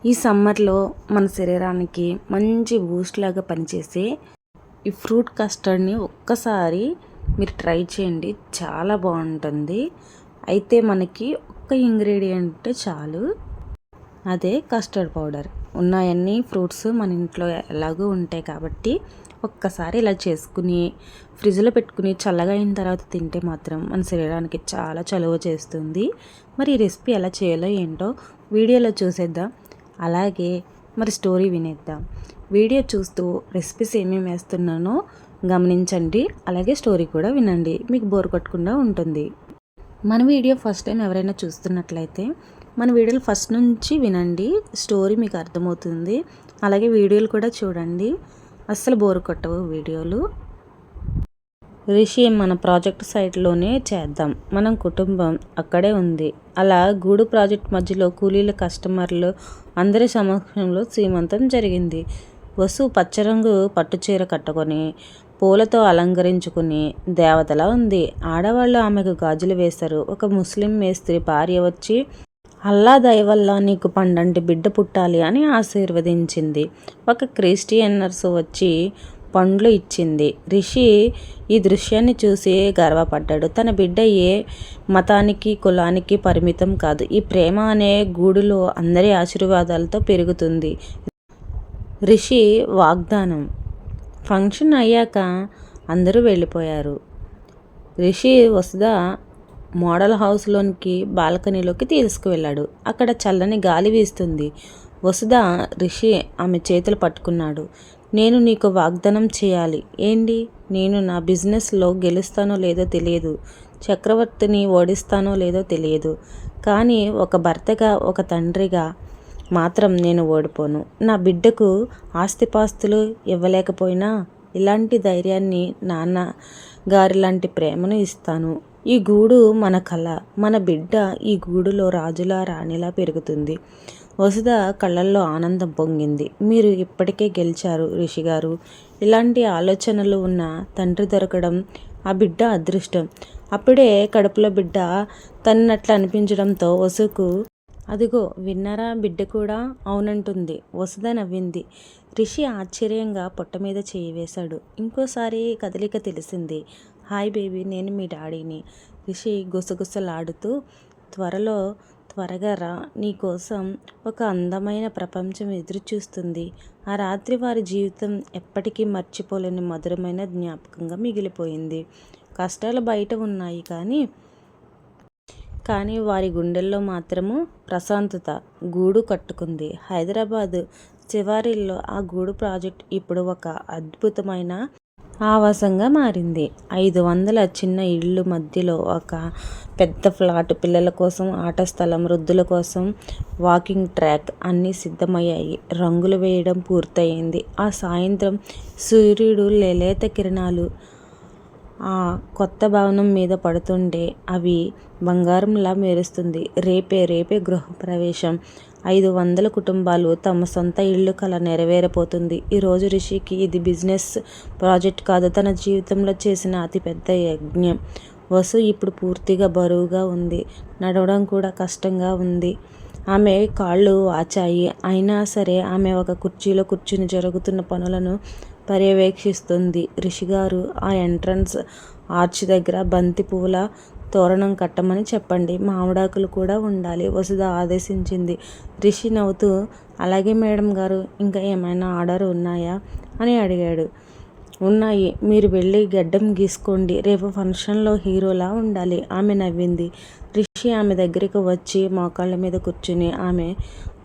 ఈ సమ్మర్లో మన శరీరానికి మంచి బూస్ట్ లాగా పనిచేసే ఈ ఫ్రూట్ కస్టర్డ్ని ఒక్కసారి మీరు ట్రై చేయండి, చాలా బాగుంటుంది. అయితే మనకి ఒక్క ఇంగ్రీడియంట్ చాలు, అదే కస్టర్డ్ పౌడర్. ఉన్నాయన్నీ ఫ్రూట్స్ మన ఇంట్లో ఎలాగూ ఉంటాయి కాబట్టి ఒక్కసారి ఇలా చేసుకుని ఫ్రిడ్జ్లో పెట్టుకుని చల్లగా అయిన తర్వాత తింటే మాత్రం మన శరీరానికి చాలా చలువ చేస్తుంది. మరి ఈ రెసిపీ ఎలా చేయాలో ఏంటో వీడియోలో చూసేద్దాం. అలాగే మరి స్టోరీ వినేద్దాం. వీడియో చూస్తూ రెసిపీస్ ఏమేమి వేస్తున్నానో గమనించండి, అలాగే స్టోరీ కూడా వినండి, మీకు బోర్ కొట్టకుండా ఉంటుంది. మన వీడియో ఫస్ట్ టైం ఎవరైనా చూస్తున్నట్లయితే మన వీడియోలు ఫస్ట్ నుంచి వినండి, స్టోరీ మీకు అర్థమవుతుంది. అలాగే వీడియోలు కూడా చూడండి, అస్సలు బోర్ కొట్టవు వీడియోలు. రిషి మన ప్రాజెక్ట్ సైట్లోనే చేద్దాం, మనం కుటుంబం అక్కడే ఉంది. అలా గూడు ప్రాజెక్ట్ మధ్యలో కూలీల కస్టమర్లు అందరి సమక్షంలో శ్రీమంతం జరిగింది. వసు పచ్చరంగు పట్టుచీర కట్టుకొని పూలతో అలంకరించుకుని దేవతలా ఉంది. ఆడవాళ్ళు ఆమెకు గాజులు వేశారు. ఒక ముస్లిం మేస్త్రి భార్య వచ్చి అల్లా దయవల్ల నీకు పండంటి బిడ్డ పుట్టాలి అని ఆశీర్వదించింది. ఒక క్రిస్టియన్ నర్సు వచ్చి పండ్లు ఇచ్చింది. రిషి ఈ దృశ్యాన్ని చూసి గర్వపడ్డాడు. తన బిడ్డ ఏ మతానికి కులానికి పరిమితం కాదు. ఈ ప్రేమ అనే గూడులో అందరి ఆశీర్వాదాలతో పెరుగుతుంది. రిషి వాగ్దానం. ఫంక్షన్ అయ్యాక అందరూ వెళ్ళిపోయారు. రిషి వసుధ మోడల్ హౌస్లోనికి బాల్కనీలోకి తీసుకువెళ్ళాడు. అక్కడ చల్లని గాలి వీస్తుంది. వసుధ రిషి ఆమె చేతులు పట్టుకున్నాడు. నేను నీకు వాగ్దానం చేయాలి. ఏంటి? నేను నా బిజినెస్లో గెలుస్తానో లేదో తెలియదు, చక్రవర్తిని ఓడిస్తానో లేదో తెలియదు, కానీ ఒక భర్తగా ఒక తండ్రిగా మాత్రం నేను ఓడిపోను. నా బిడ్డకు ఆస్తిపాస్తులు ఇవ్వలేకపోయినా ఇలాంటి ధైర్యాన్ని, నాన్న గారి లాంటి ప్రేమను ఇస్తాను. ఈ గూడు మన కళ. మన బిడ్డ ఈ గూడులో రాజులా రాణిలా పెరుగుతుంది. వసుధ కళ్ళల్లో ఆనందం పొంగింది. మీరు ఇప్పటికే గెలిచారు రిషి గారు. ఇలాంటి ఆలోచనలు ఉన్న తండ్రి దొరకడం ఆ బిడ్డ అదృష్టం. అప్పుడే కడుపులో బిడ్డ తన్నట్లు అనిపించడంతో వసుకు అదిగో విన్నారా, బిడ్డ కూడా అవునంటుంది. వసుధ నవ్వింది. రిషి ఆశ్చర్యంగా పొట్ట మీద చేయి వేశాడు. ఇంకోసారి కదలిక తెలిసింది. హాయ్ బేబీ, నేను మీ డాడీని. రిషి గుసగుసలాడుతూ త్వరగా రా, నీకోసం ఒక అందమైన ప్రపంచం ఎదురు చూస్తుంది. ఆ రాత్రి వారి జీవితం ఎప్పటికీ మర్చిపోలేని మధురమైన జ్ఞాపకంగా మిగిలిపోయింది. కష్టాలు బయట ఉన్నాయి కానీ వారి గుండెల్లో మాత్రము ప్రశాంతత గూడు కట్టుకుంది. హైదరాబాద్ శివారిల్లో ఆ గూడు ప్రాజెక్ట్ ఇప్పుడు ఒక అద్భుతమైన ఆవాసంగా మారింది. 500 చిన్న ఇళ్ళు మధ్యలో ఒక పెద్ద ఫ్లాట్, పిల్లల కోసం ఆట స్థలం, వృద్ధుల కోసం వాకింగ్ ట్రాక్, అన్నీ సిద్ధమయ్యాయి. రంగులు వేయడం పూర్తయింది. ఆ సాయంత్రం సూర్యుడు లేలేత కిరణాలు ఆ కొత్త భవనం మీద పడుతుంటే అవి బంగారంలా మెరుస్తుంది. రేపే గృహప్రవేశం. 500 కుటుంబాలు తమ సొంత ఇల్లు కల నెరవేరపోతుంది. ఈరోజు రిషికి ఇది బిజినెస్ ప్రాజెక్ట్ కాదు, తన జీవితంలో చేసిన అతిపెద్ద యజ్ఞం. వసు ఇప్పుడు పూర్తిగా బరువుగా ఉంది. నడవడం కూడా కష్టంగా ఉంది. ఆమె కాళ్ళు వాచాయి. అయినా సరే ఆమె ఒక కుర్చీలో కూర్చుని జరుగుతున్న పనులను పర్యవేక్షిస్తుంది. రిషిగారు, ఆ ఎంట్రన్స్ ఆర్చ్ దగ్గర బంతి పువ్వుల తోరణం కట్టమని చెప్పండి, మామిడాకులు కూడా ఉండాలి, వసుధ ఆదేశించింది. రిషి నవ్వుతూ అలాగే మేడం గారు. ఇంకా ఏమైనా ఆర్డర్ ఉన్నాయా అని అడిగాడు. ఉన్నాయి, మీరు వెళ్ళి గడ్డం గీసుకోండి, రేపు ఫంక్షన్లో హీరోలా ఉండాలి. ఆమె నవ్వింది. రిషి ఆమె దగ్గరికి వచ్చి మోకాళ్ళ మీద కూర్చుని ఆమె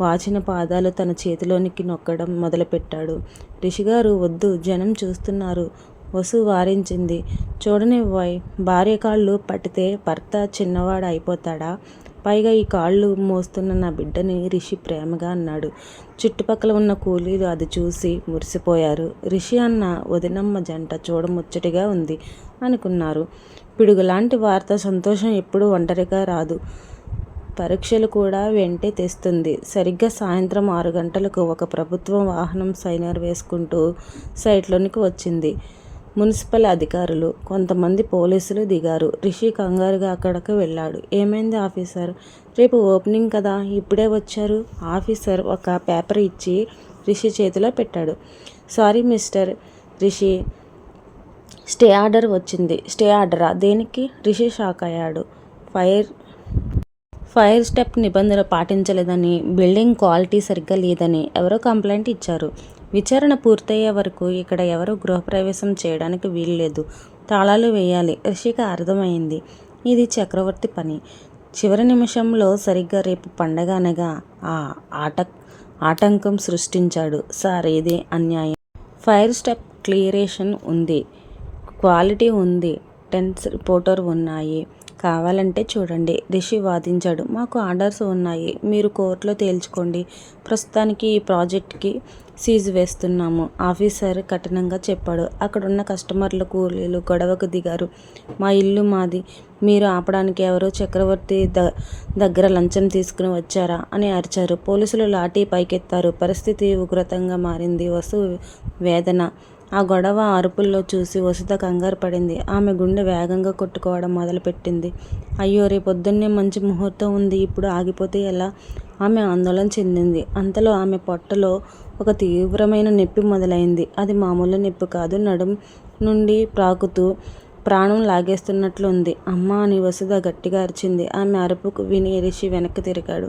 వాచిన పాదాలు తన చేతిలోనికి నొక్కడం మొదలుపెట్టాడు. రిషిగారు వద్దు, జనం చూస్తున్నారు, వసు వారించింది. చూడనివ్వాయ్, భార్య కాళ్ళు పట్టితే భర్త చిన్నవాడు అయిపోతాడా? పైగా ఈ కాళ్ళు మోస్తున్న నా బిడ్డని, రిషి ప్రేమగా అన్నాడు. చుట్టుపక్కల ఉన్న కూలీలు అది చూసి మురిసిపోయారు. రిషి అన్న వదినమ్మ జంట చూడముచ్చటిగా ఉంది అనుకున్నారు. పిడుగులాంటి వార్త. సంతోషం ఎప్పుడూ ఒంటరిగా రాదు, పరీక్షలు కూడా వెంటే తెస్తుంది. సరిగ్గా సాయంత్రం 6 గంటలకు ఒక ప్రభుత్వ వాహనం సైనర్ వేసుకుంటూ సైట్లోనికి వచ్చింది. మున్సిపల్ అధికారులు, కొంతమంది పోలీసులు దిగారు. రిషి కంగారుగా అక్కడికి వెళ్ళాడు. ఏమైంది ఆఫీసర్? రేపు ఓపెనింగ్ కదా, ఇప్పుడే వచ్చారు? ఆఫీసర్ ఒక పేపర్ ఇచ్చి రిషి చేతిలో పెట్టాడు. Sorry mister Rishi, stay order వచ్చింది. స్టే ఆర్డరా? దేనికి? రిషి షాక్ అయ్యాడు. ఫైర్ స్టెప్ నిబంధనలు పాటించలేదని, బిల్డింగ్ క్వాలిటీ సరిగ్గా లేదని ఎవరో కంప్లైంట్ ఇచ్చారు. విచారణ పూర్తయ్యే వరకు ఇక్కడ ఎవరూ గృహప్రవేశం చేయడానికి వీల్లేదు. తాళాలు వేయాలి. రిషికి అర్థమైంది, ఇది చక్రవర్తి పని. చివరి నిమిషంలో సరిగ్గా రేపు పండగ అనగా ఆటంకం సృష్టించాడు. సార్, ఇది అన్యాయం. ఫైర్ స్టెప్ క్లియరేషన్ ఉంది, క్వాలిటీ ఉంది, టెన్స్ రిపోర్టర్ ఉన్నాయి. కావాలంటే చూడండి. రిషి వాదించాడు. మాకు ఆర్డర్స్ ఉన్నాయి, మీరు కోర్టులో తేల్చుకోండి. ప్రస్తుతానికి ఈ ప్రాజెక్ట్కి సీజ్ వేస్తున్నాము, ఆఫీసర్ కఠినంగా చెప్పాడు. అక్కడున్న కస్టమర్లు, కూలీలు గొడవకు దిగారు. మా ఇల్లు మాది, మీరు ఆపడానికి ఎవరో చక్రవర్తి దగ్గర లంచం తీసుకుని వచ్చారా అని అరిచారు. పోలీసులు లాఠీ పైకెత్తారు. పరిస్థితి ఉగ్రతంగా మారింది. వసు వేదన ఆ గొడవ అరుపుల్లో చూసి వసుధ కంగారు పడింది. ఆమె గుండె వేగంగా కొట్టుకోవడం మొదలుపెట్టింది. అయ్యో, రేపొద్దున్నే మంచి ముహూర్తం ఉంది, ఇప్పుడు ఆగిపోతే ఎలా? ఆమె ఆందోళన చెందింది. అంతలో ఆమె పొట్టలో ఒక తీవ్రమైన నొప్పి మొదలైంది. అది మామూలు నొప్పి కాదు, నడుం నుండి ప్రాకుతూ ప్రాణం లాగేస్తున్నట్లుంది. అమ్మా అని వసుధ గట్టిగా అరిచింది. ఆమె అరుపుకు విని రిషి వెనక్కి తిరిగాడు.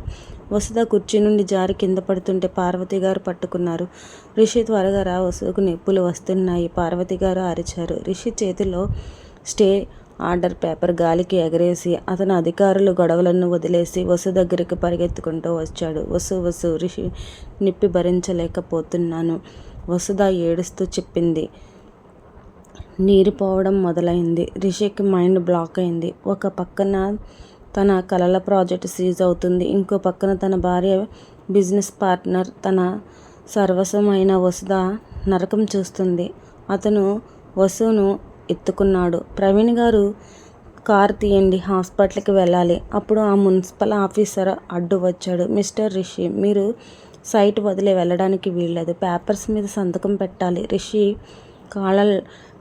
వసుధ కుర్చీ నుండి జారి కింద పడుతుంటే పార్వతి గారు పట్టుకున్నారు. రిషి, త్వరగా రా, వసుకు నొప్పులు వస్తున్నాయి, పార్వతి గారు అరిచారు. రిషి చేతిలో స్టే ఆర్డర్ పేపర్ గాలికి ఎగరేసి అతను అధికారులు గొడవలను వదిలేసి వసు దగ్గరికి పరిగెత్తుకుంటూ వచ్చాడు. వసు, రిషి నొప్పి భరించలేకపోతున్నాను, వసుధ ఏడుస్తూ చెప్పింది. నీరు పోవడం మొదలైంది. రిషికి మైండ్ బ్లాక్ అయింది. ఒక పక్కన తన కలల ప్రాజెక్ట్ సీజ్ అవుతుంది, ఇంకో పక్కన తన భార్య, బిజినెస్ పార్ట్నర్, తన సర్వస్వమైన వసుధ నరకం చూస్తుంది. అతను వసును ఎత్తుకున్నాడు. ప్రవీణ్ గారు, కారు తీయండి, హాస్పిటల్కి వెళ్ళాలి. అప్పుడు ఆ మున్సిపల్ ఆఫీసర్ అడ్డు వచ్చాడు. మిస్టర్ రిషి, మీరు సైట్ వదిలి వెళ్ళడానికి వీల్లేదు, పేపర్స్ మీద సంతకం పెట్టాలి. రిషి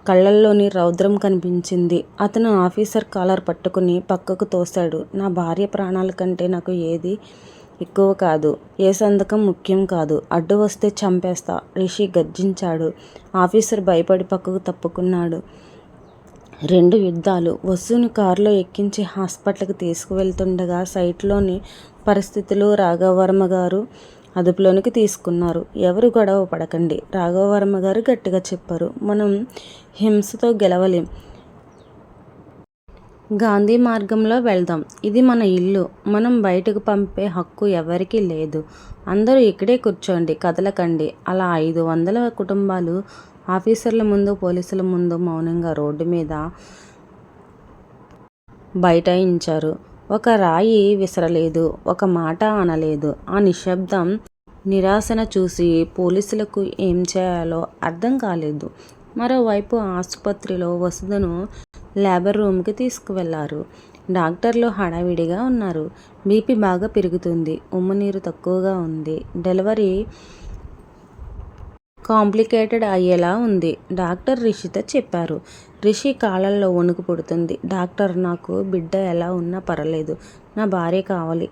కళ్ళల్లోని రౌద్రం కనిపించింది. అతను ఆఫీసర్ కాలర్ పట్టుకుని పక్కకు తోశాడు. నా భార్య ప్రాణాల కంటే నాకు ఏది ఎక్కువ కాదు, ఏ సంతకం ముఖ్యం కాదు, అడ్డు వస్తే చంపేస్తా, రిషి గర్జించాడు. ఆఫీసర్ భయపడి పక్కకు తప్పుకున్నాడు. 2 యుద్ధాలు. వసుని కారులో ఎక్కించి హాస్పిటల్కి తీసుకువెళ్తుండగా సైట్లోని పరిస్థితులు రాఘవవర్మ గారు అదుపులోనికి తీసుకున్నారు. ఎవరు గొడవ పడకండి, రాఘవవర్మ గారు గట్టిగా చెప్పారు. మనం హింసతో గెలవలేం, గాంధీ మార్గంలో వెళ్దాం. ఇది మన ఇల్లు, మనం బయటకు పంపే హక్కు ఎవరికీ లేదు. అందరూ ఇక్కడే కూర్చోండి, కదలకండి. అలా 500 కుటుంబాలు ఆఫీసర్ల ముందు, పోలీసుల ముందు మౌనంగా రోడ్డు మీద బైఠాయించారు. ఒక రాయి విసరలేదు, ఒక మాట అనలేదు. ఆ నిశ్శబ్దం, నిరాశన చూసి పోలీసులకు ఏం చేయాలో అర్థం కాలేదు. మరోవైపు ఆసుపత్రిలో వసుధను లేబర్ రూమ్కి తీసుకువెళ్లారు. డాక్టర్లు హడావిడిగా ఉన్నారు. బీపీ బాగా పెరుగుతుంది, ఉమ్మనీరు తక్కువగా ఉంది, డెలివరీ కాంప్లికేటెడ్ అయ్యేలా ఉంది, డాక్టర్ రిషితో చెప్పారు. రిషి కాళ్ళల్లో వణుకు పుడుతుంది. డాక్టర్, నాకు బిడ్డ ఎలా ఉన్నా పర్లేదు, నా భార్య కావాలి,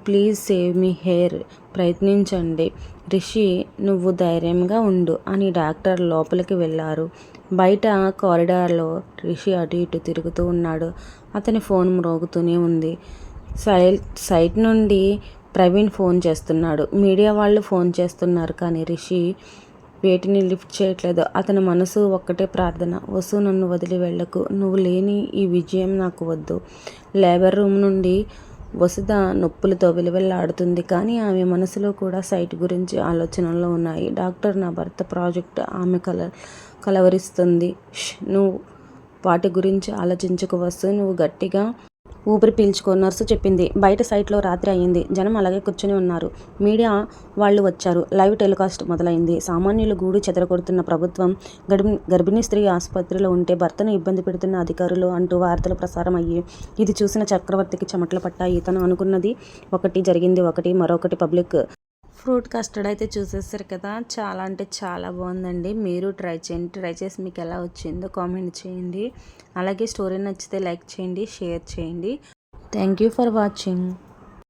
ప్లీజ్ సేవ్ మీ హెయిర్, ప్రయత్నించండి. రిషి, నువ్వు ధైర్యంగా ఉండు అని డాక్టర్ లోపలికి వెళ్ళారు. బయట కారిడార్లో రిషి అటు ఇటు తిరుగుతూ ఉన్నాడు. అతని ఫోన్ మ్రోగుతూనే ఉంది. సైట్ నుండి ప్రవీణ్ ఫోన్ చేస్తున్నాడు. మీడియా వాళ్ళు ఫోన్ చేస్తున్నారు, కానీ రిషి వేటిని లిఫ్ట్ చేయట్లేదు. అతని మనసు ఒక్కటే ప్రార్థన, వసు, నన్ను వదిలి వెళ్ళకు, నువ్వు లేని ఈ విజయం నాకు వద్దు. లేబర్ రూమ్ నుండి వసుధ నొప్పులతో విలువెల్లాడుతుంది, కానీ ఆమె మనసులో కూడా సైట్ గురించి ఆలోచనలు ఉన్నాయి. డాక్టర్, నా భర్త ప్రాజెక్ట్ ఆమె కలవరిస్తుంది. నువ్వు వాటి గురించి ఆలోచించకు వసు, నువ్వు గట్టిగా ఊపిరి పీల్చుకో, నర్సు చెప్పింది. బయట సైట్లో రాత్రి అయ్యింది. జనం అలాగే కూర్చుని ఉన్నారు. మీడియా వాళ్ళు వచ్చారు. లైవ్ టెలికాస్ట్ మొదలైంది. సామాన్యులు గూడు చెదరగొడుతున్న ప్రభుత్వం, గర్భిణీ స్త్రీ ఆసుపత్రిలో ఉంటే భర్తను ఇబ్బంది పెడుతున్న అధికారులు అంటూ వార్తలు ప్రసారం అయ్యి ఇది చూసిన చక్రవర్తికి చెమటలు పట్టాయి. తను అనుకున్నది ఒకటి, జరిగింది ఒకటి, మరొకటి పబ్లిక్ ఫ్రూట్ కస్టర్డ్ అయితే చూసేస్తారు కదా, చాలా అంటే చాలా బాగుందండి. మీరు ట్రై చేయండి. ట్రై చేసి మీకు ఎలా వచ్చిందో కామెంట్ చేయండి. అలాగే స్టోరీ నచ్చితే లైక్ చేయండి, షేర్ చేయండి. Thank you for watching.